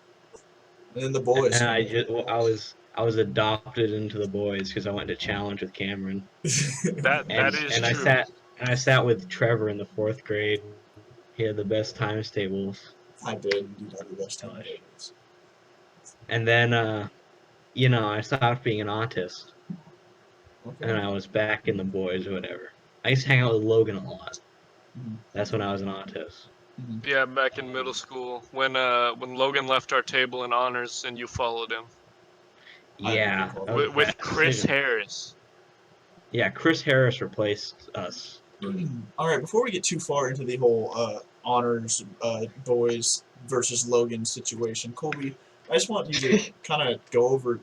Speaker 1: And then the boys.
Speaker 4: and I was adopted into the boys because I went to challenge with Cameron,
Speaker 3: That
Speaker 4: and
Speaker 3: is
Speaker 4: and I
Speaker 3: true.
Speaker 4: sat with Trevor in the fourth grade. He had the best times tables,
Speaker 1: I did indeed have the best time.
Speaker 4: and then I stopped being an autist, and
Speaker 1: Okay.
Speaker 4: I was back in the boys or whatever. I used to hang out with Logan a lot.
Speaker 1: Mhm.
Speaker 4: That's when I was an autist.
Speaker 3: Yeah, back in middle school when Logan left our table in honors and you followed him
Speaker 1: I don't
Speaker 4: Yeah,
Speaker 1: recall
Speaker 4: that was a
Speaker 1: that.
Speaker 3: with
Speaker 4: bad
Speaker 3: Chris
Speaker 4: decision.
Speaker 3: Harris.
Speaker 4: Yeah, Chris Harris replaced us.
Speaker 1: All right. Before we get too far into the whole honors boys versus Logan situation, Colby, I just want you to kind of go over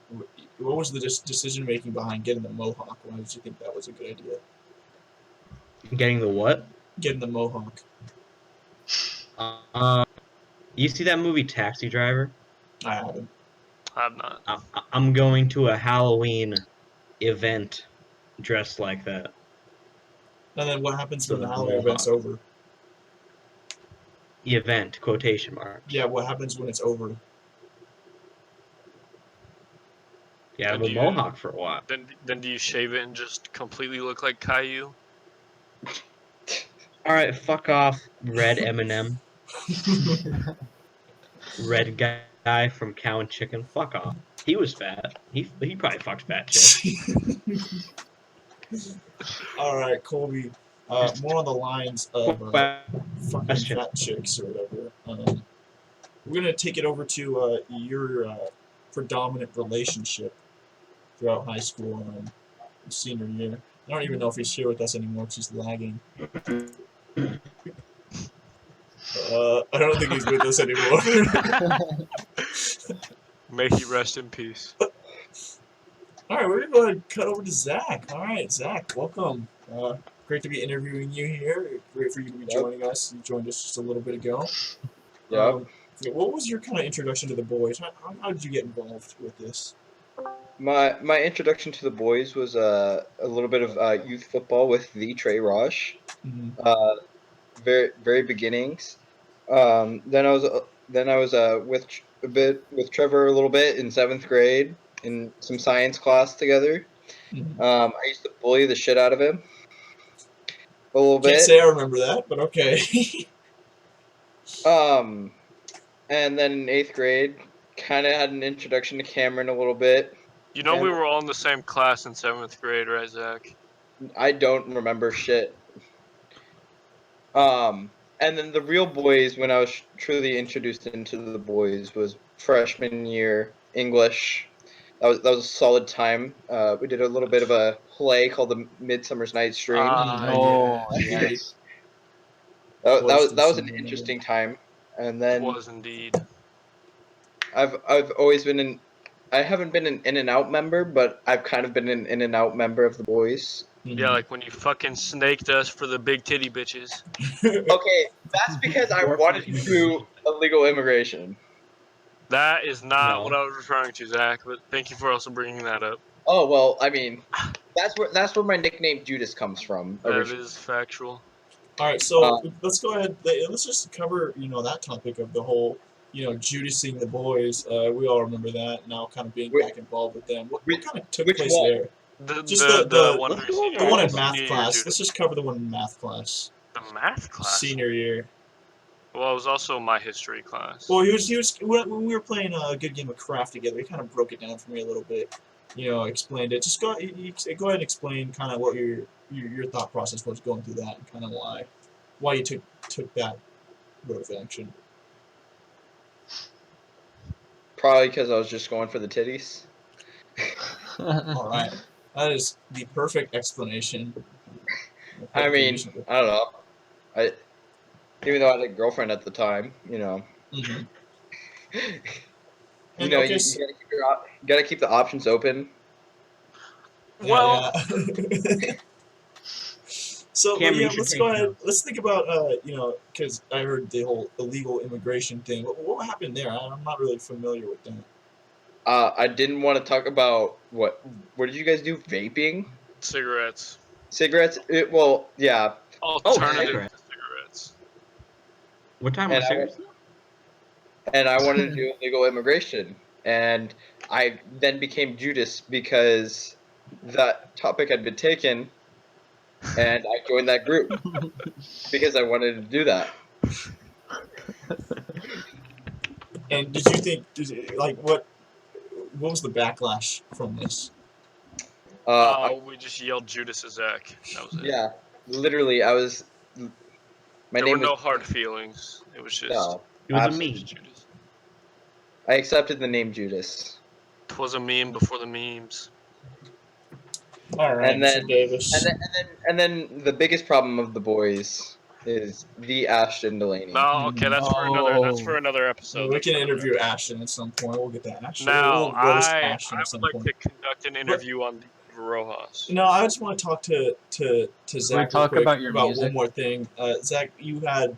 Speaker 1: what was the decision making behind getting the mohawk. Why did you think that was a good idea?
Speaker 4: Getting the what?
Speaker 1: Getting the mohawk.
Speaker 4: You see that movie Taxi Driver?
Speaker 1: I haven't.
Speaker 3: I'm not.
Speaker 4: I'm going to a Halloween event dressed like that.
Speaker 1: And then what happens
Speaker 4: So
Speaker 1: when the
Speaker 4: the
Speaker 1: Halloween event's
Speaker 4: mohawk.
Speaker 1: over?
Speaker 4: Event, quotation marks.
Speaker 1: Yeah, what happens when it's over?
Speaker 4: Yeah, I have
Speaker 3: And
Speaker 4: a
Speaker 3: do you
Speaker 4: mohawk for a while.
Speaker 3: then do you shave it and just completely look like Caillou?
Speaker 4: Alright, fuck off, Red Eminem. Red guy from Cow and Chicken. Fuck off. He was fat. He probably fucked fat chicks.
Speaker 1: All right, Colby. More on the lines of fucking
Speaker 4: Question.
Speaker 1: fat chicks or whatever. We're gonna take it over to your predominant relationship throughout high school and senior year. I don't even know if he's here with us anymore because he's lagging. I don't think he's with us anymore.
Speaker 3: May he rest in peace.
Speaker 1: All right, we're gonna go ahead and cut over to Zach. All right, Zach, welcome. Great to be interviewing you here. Great for you to be joining us. You joined us just a little bit ago.
Speaker 6: Yep.
Speaker 1: Yeah, what was your kind of introduction to the boys? How did you get involved with this?
Speaker 6: My introduction to the boys was a little bit of youth football with the Trey Raj.
Speaker 1: Mm-hmm.
Speaker 6: Very beginnings. Then I was a bit with Trevor a little bit in 7th grade in some science class together.
Speaker 1: Mm-hmm.
Speaker 6: I used to bully the shit out of him a little
Speaker 1: Can't
Speaker 6: bit.
Speaker 1: say I remember that, but okay.
Speaker 6: And then in 8th grade, kind of had an introduction to Cameron a little bit.
Speaker 3: You know we
Speaker 6: And-
Speaker 3: were all in the same class in 7th grade, right, Zach?
Speaker 6: I don't remember shit. And then the real boys, when I was truly introduced into the boys, was freshman year English. That was a solid time. We did a little bit of a play called the Midsummer's Night's Dream.
Speaker 2: Oh, yes.
Speaker 6: that was an
Speaker 1: Interesting.
Speaker 6: interesting time. And
Speaker 3: It
Speaker 6: then
Speaker 3: was indeed.
Speaker 6: I've always been I haven't been an in and out member, but I've kind of been an in and out member of the boys.
Speaker 3: Yeah, like when you fucking snaked us for the big titty bitches.
Speaker 6: Okay, that's because I wanted to do illegal immigration.
Speaker 3: That is not
Speaker 4: No.
Speaker 3: what I was referring to, Zach, but thank you for also bringing that up.
Speaker 6: Oh well, I mean, that's where my nickname Judas comes from.
Speaker 3: That
Speaker 6: Originally.
Speaker 3: is factual.
Speaker 1: All right, so let's go ahead. Let's just cover, that topic of the whole, Judasing the boys. We all remember that. Now, kind of being back involved with them. What kind of took
Speaker 6: which
Speaker 1: place
Speaker 6: one?
Speaker 1: there? Just
Speaker 3: The one
Speaker 4: let's
Speaker 3: in
Speaker 4: go
Speaker 3: senior
Speaker 1: The one in
Speaker 3: year,
Speaker 1: math
Speaker 3: senior
Speaker 1: class.
Speaker 3: year,
Speaker 1: Let's just cover the one in math class.
Speaker 3: The math class?
Speaker 1: Senior year.
Speaker 3: Well, it was also my history class.
Speaker 1: Well, he was when we were playing a good game of craft together. He kind of broke it down for me a little bit. Explained it. Just go ahead and explain kind of what your thought process was going through that, and kind of why you took that road of action.
Speaker 6: Probably because I was just going for the titties.
Speaker 1: All right, that is the perfect explanation.
Speaker 6: I mean, I don't know. Even though I had a girlfriend at the time,
Speaker 1: Mm-hmm.
Speaker 6: you gotta keep the options open.
Speaker 3: Well,
Speaker 1: yeah. So
Speaker 4: Cam, you
Speaker 1: yeah,
Speaker 4: should
Speaker 1: let's
Speaker 4: take
Speaker 1: go ahead.
Speaker 4: notes.
Speaker 1: Let's think about because I heard the whole illegal immigration thing. What happened there? I'm not really familiar with that.
Speaker 6: I didn't want to talk about what did you guys do? Vaping,
Speaker 3: cigarettes.
Speaker 6: cigarettes. Well, yeah,
Speaker 3: Alternative
Speaker 4: cigarette.
Speaker 3: to cigarettes.
Speaker 4: What time
Speaker 6: and
Speaker 4: was cigarettes?
Speaker 6: I wanted to do illegal immigration, and I then became Judas because that topic had been taken, and I joined that group because I wanted to do that.
Speaker 1: And did you think what was the backlash from this?
Speaker 3: We just yelled Judas as Zach. That was it.
Speaker 6: Yeah, literally, I was. My
Speaker 3: There
Speaker 6: name
Speaker 3: were no
Speaker 6: was
Speaker 3: hard feelings. It was just
Speaker 6: no.
Speaker 4: It was a
Speaker 6: absolutely.
Speaker 4: meme.
Speaker 3: Judas.
Speaker 6: I accepted the name Judas,
Speaker 3: 'Twas a meme before the memes.
Speaker 1: All right,
Speaker 6: and then
Speaker 1: Mr. Davis.
Speaker 6: and then the biggest problem of the boys is the Ashton Delaney.
Speaker 3: No, okay, that's for another. That's for another episode.
Speaker 1: We
Speaker 3: That's
Speaker 1: can
Speaker 3: for another
Speaker 1: interview
Speaker 3: episode.
Speaker 1: Ashton at some point. We'll get that Ashton.
Speaker 3: Now,
Speaker 1: We'll roast
Speaker 3: I
Speaker 1: Ashton at
Speaker 3: would
Speaker 1: some
Speaker 3: like
Speaker 1: point.
Speaker 3: to conduct an interview on Rojas.
Speaker 1: No, I just want to talk to Zach real
Speaker 2: talk
Speaker 1: quick
Speaker 2: about your
Speaker 1: one
Speaker 2: music?
Speaker 1: more thing. Zach, you had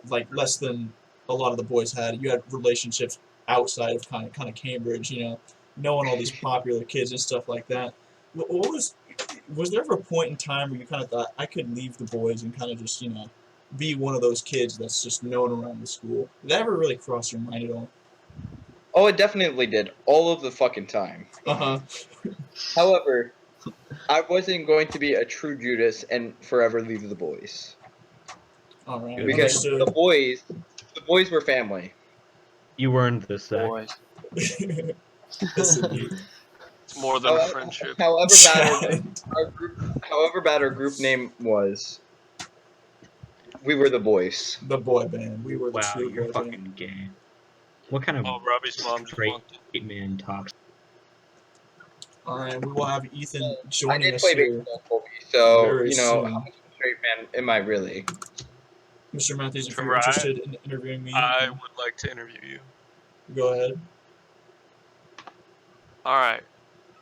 Speaker 1: like less than a lot of the boys had. You had relationships outside of kind of Cambridge. Knowing all these popular kids and stuff like that. What was there ever a point in time where you kind of thought I could leave the boys and kind of just be one of those kids that's just known around the school? Did that ever really cross your mind at all?
Speaker 6: Oh, it definitely did, all of the fucking time.
Speaker 1: Uh-huh.
Speaker 6: However, I wasn't going to be a true Judas and forever leave the boys
Speaker 1: All right.
Speaker 6: because
Speaker 1: Understood.
Speaker 6: the boys were family.
Speaker 4: You earned this, Zach.
Speaker 2: Boys.
Speaker 1: Yes, indeed.
Speaker 3: It's more than a friendship.
Speaker 6: However bad our group name was, we were the boys.
Speaker 1: The boy band. We were the
Speaker 4: Wow,
Speaker 1: true
Speaker 4: you're
Speaker 1: boy
Speaker 4: fucking
Speaker 1: band.
Speaker 4: gay. What kind of
Speaker 3: Oh, Robbie's mom just
Speaker 4: straight
Speaker 3: walked
Speaker 4: man talks?
Speaker 1: All right, we will have Ethan
Speaker 6: I
Speaker 1: joining
Speaker 6: did
Speaker 1: us
Speaker 6: play
Speaker 1: here
Speaker 6: baseball, Colby, so
Speaker 1: very soon.
Speaker 6: how much of a straight man am I really?
Speaker 1: Mr. Matthews, if you're
Speaker 3: Trevor,
Speaker 1: interested in interviewing me,
Speaker 3: I would like to interview you.
Speaker 1: go ahead.
Speaker 3: All right.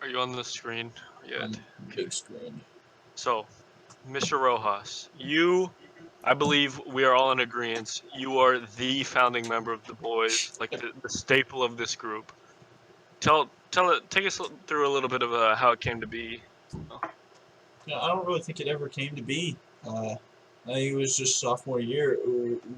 Speaker 3: Are you on the screen yet?
Speaker 1: On big screen.
Speaker 3: So, Mr. Rojas, I believe we are all in agreement. You are the founding member of the boys, like the staple of this group. Take us through a little bit of how it came to be.
Speaker 1: I don't really think it ever came to be. I think it was just sophomore year.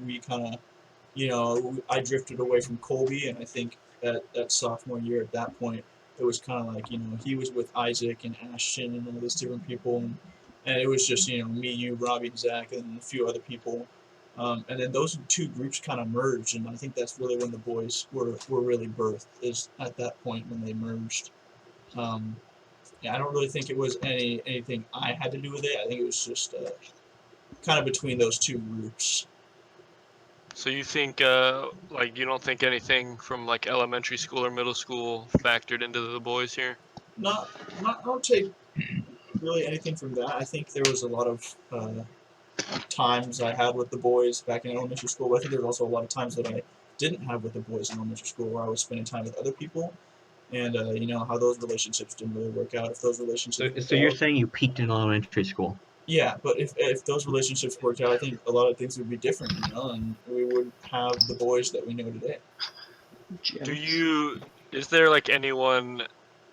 Speaker 1: We kind of, I drifted away from Colby, and I think that sophomore year at that point, it was kind of like, he was with Isaac and Ashton and all these different people, and it was just, me, you, Robbie, and Zach, and a few other people. And then those two groups kind of merged, and I think that's really when the boys were really birthed, is at that point when they merged. Yeah, I don't really think it was anything I had to do with it. I think it was just kind of between those two groups.
Speaker 3: So you think, you don't think anything from like elementary school or middle school factored into the boys here?
Speaker 1: I don't take really anything from that. I think there was a lot of times I had with the boys back in elementary school, but I think there was also a lot of times that I didn't have with the boys in elementary school, where I was spending time with other people, and how those relationships didn't really work out. If those relationships
Speaker 4: So you're saying you peaked in elementary school?
Speaker 1: yeah, but if those relationships worked out, I think a lot of things would be different, and we would have the boys that we know today.
Speaker 3: Is there like anyone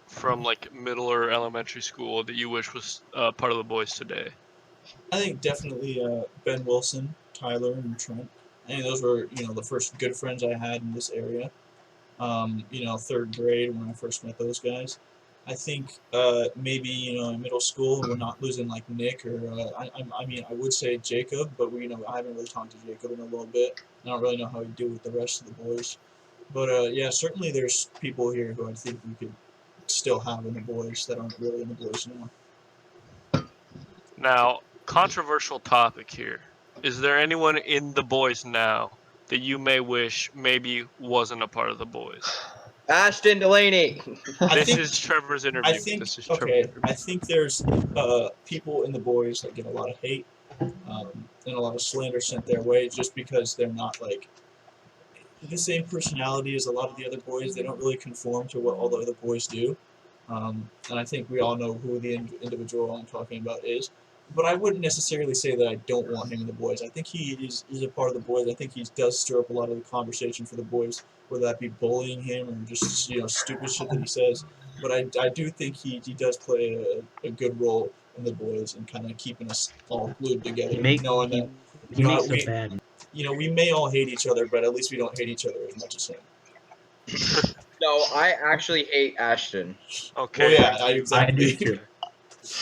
Speaker 3: from like middle or elementary school that you wish was part of the boys today?
Speaker 1: I think definitely Ben Wilson, Tyler, and Trent. I think those were the first good friends I had in this area. Third grade when I first met those guys. I think maybe in middle school we're not losing like Nick or I mean I would say Jacob, but I haven't really talked to Jacob in a little bit. I don't really know how he'd do with the rest of the boys, but yeah, certainly there's people here who I think we could still have in the boys that aren't really in the boys now.
Speaker 3: Now, controversial topic here. Is there anyone in the boys now that you may wish maybe wasn't a part of the boys?
Speaker 6: Ashton Delaney.
Speaker 3: This is Trevor's interview. This is Trevor's interview.
Speaker 1: I think there's people in the boys that get a lot of hate and a lot of slander sent their way just because they're not like the same personality as a lot of the other boys. They don't really conform to what all the other boys do. And I think we all know who the individual I'm talking about is. But I wouldn't necessarily say that I don't want him in the boys. I think he is a part of the boys. I think he does stir up a lot of the conversation for the boys, whether that be bullying him or just stupid shit that he says. But I do think he does play a good role in the boys and kind of keeping us all glued together, knowing that
Speaker 4: He makes it bad.
Speaker 1: we may all hate each other, but at least we don't hate each other as much as him.
Speaker 6: No, I actually hate Ashton.
Speaker 3: Okay.
Speaker 1: Well, yeah, exactly.
Speaker 4: I do too.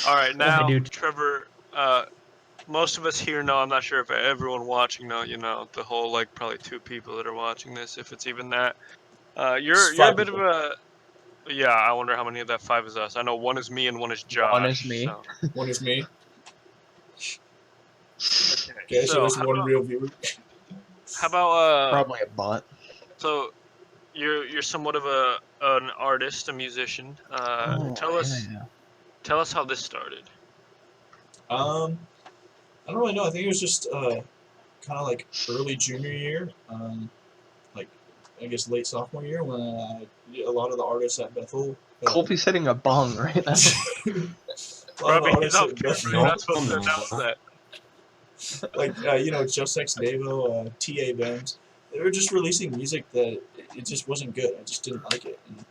Speaker 3: All right, now,
Speaker 4: do.
Speaker 3: Trevor, most of us here know, I'm not sure if everyone watching know, the whole, like, probably 2 people that are watching this, if it's even that. You're a bit of a, yeah, I wonder how many of that 5 is us. I know 1 is me and 1 is Josh.
Speaker 2: One is me.
Speaker 3: So.
Speaker 1: One is me.
Speaker 3: Okay,
Speaker 1: So there's one real viewer.
Speaker 3: How about,
Speaker 2: Probably a bot.
Speaker 3: so, you're somewhat of an artist, a musician. Tell us how this started.
Speaker 1: I don't really know. I think it was just kind of like early junior year, like I guess late sophomore year when a lot of the artists at Bethel.
Speaker 2: Colby's hitting a bong right now.
Speaker 3: Probably he's off camera. You're not supposed to announce that.
Speaker 1: Like Josex Devo, T.A. Benz, they were just releasing music that it just wasn't good. I just didn't like it. And,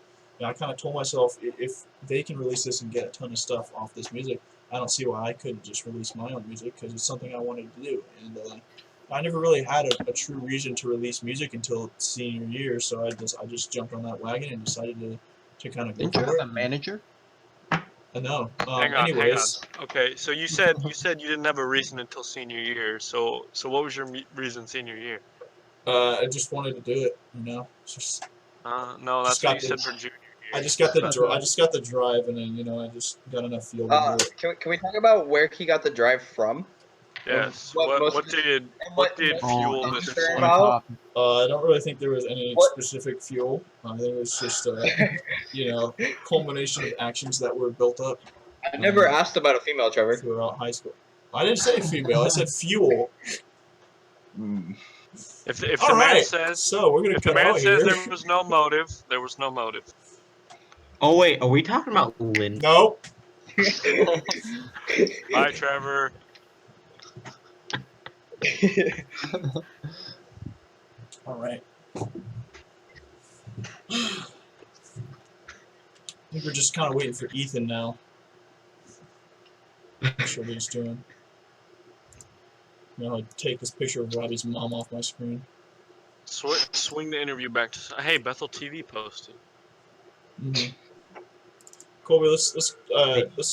Speaker 1: I kind of told myself if they can release this and get a ton of stuff off this music, I don't see why I couldn't just release my own music because it's something I wanted to do. And I never really had a true reason to release music until senior year, so I just jumped on that wagon and decided to kind of go
Speaker 2: Didn't you
Speaker 1: for
Speaker 2: have
Speaker 1: it.
Speaker 2: a manager?
Speaker 1: No.
Speaker 3: Hang
Speaker 1: Anyways,
Speaker 3: on. Okay, so you said you didn't have a reason until senior year. So what was your reason senior year?
Speaker 1: I just wanted to do it. It's just.
Speaker 3: No, that's what you said for junior year.
Speaker 1: I just got the drive, and then I just got enough feel to do it.
Speaker 6: Can we talk about where he got the drive from?
Speaker 3: Yes.
Speaker 6: What
Speaker 3: did fuel this?
Speaker 6: About?
Speaker 1: I don't really think there was any specific fuel. I think it was just culmination of actions that were built up.
Speaker 6: I never asked about a female, Trevor.
Speaker 1: Throughout high school. I didn't say female. I said fuel.
Speaker 3: If the man says
Speaker 1: so, we're gonna cut out
Speaker 3: here. If the man says there was no motive, there was no motive.
Speaker 4: Oh wait, are we talking about Lynn?
Speaker 1: Nope.
Speaker 3: Bye, Trevor.
Speaker 1: All right. I think we're just kind of waiting for Ethan now. That's what he's doing. Take this picture of Robbie's mom off my screen.
Speaker 3: Swing the interview back to. Hey, Bethel TV posted.
Speaker 1: Mm-hmm. Colby, let's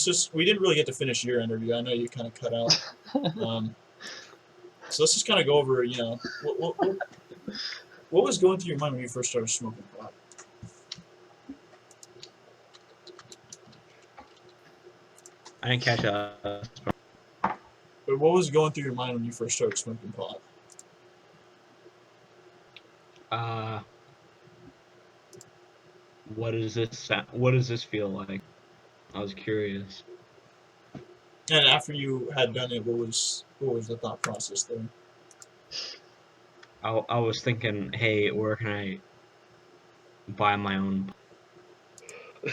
Speaker 1: just. We didn't really get to finish your interview. I know you kind of cut out. So let's just kind of go over. What was going through your mind when you first started smoking pot?
Speaker 4: I didn't catch that.
Speaker 1: But what was going through your mind when you first started smoking pot?
Speaker 4: What does this feel like? I was curious.
Speaker 1: And after you had done it, what was the thought process there?
Speaker 4: I was thinking, hey, where can I buy my own? I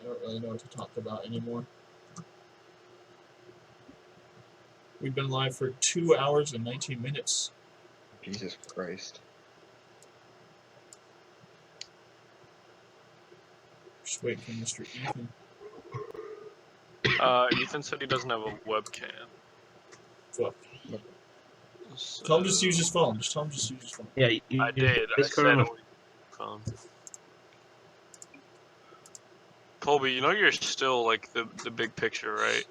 Speaker 4: don't really know what to talk about anymore.
Speaker 1: We've been live for 2 hours and 19 minutes.
Speaker 6: Jesus Christ.
Speaker 1: Just waiting for Mr. Ethan.
Speaker 3: Ethan said he doesn't have a webcam.
Speaker 1: Fuck. Tell him just use his phone. Just tell him just use his phone.
Speaker 4: Yeah,
Speaker 3: I did. I
Speaker 4: Discord
Speaker 3: said
Speaker 4: on a
Speaker 3: only phone. Colby, you know you're still like the big picture, right?